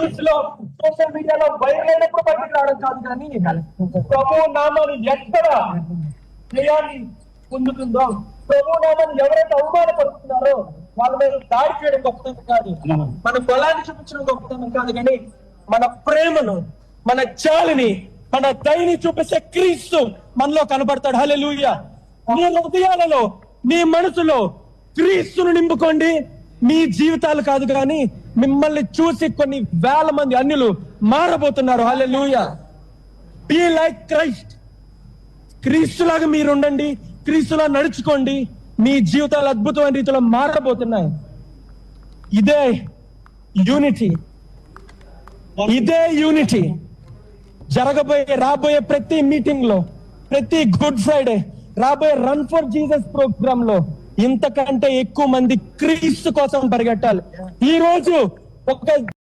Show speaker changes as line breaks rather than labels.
News లో social మీడియాలో viral అయినప్పుడు బయటకు రావడం కాదు, కానీ ప్రభు నామాన్ని ఎక్కడ జయాన్ని పొందుతుందో, ప్రభు నామాన్ని ఎవరైతే అవమానపడుతున్నారో వాళ్ళ మీద దాడి చేయడం గొప్పతనం కాదు, మన బలాన్ని చూపించడం గొప్పతనం కాదు, కానీ మన ప్రేమను, మన జాలిని, మన దయని చూపిస్తే క్రీస్తు మనలో కనబడతాడు. హల్లెలూయా. మీ హృదయాలలో, మీ మనసులో క్రీస్తును నింపుకోండి. మీ జీవితాలు కాదు, కానీ మిమ్మల్ని చూసి కొన్ని వేల మంది అన్యులు మారబోతున్నారు. హల్లెలూయా. Be like Christ. క్రీస్తులాగా మీరు ఉండండి, క్రీస్తులా నడుచుకోండి. మీ జీవితాలు అద్భుతమైన రీతిలో మారబోతున్నాయి. ఇదే యూనిటీ, ఇదే యూనిటీ రాబోయే ప్రతి మీటింగ్ లో, ప్రతి గుడ్ ఫ్రైడే, రాబోయే రన్ ఫర్ జీసస్ ప్రోగ్రామ్ లో ఇంతకంటే ఎక్కువ మంది క్రీస్తు కోసం పరిగెట్టాలి. ఈ రోజు ఒక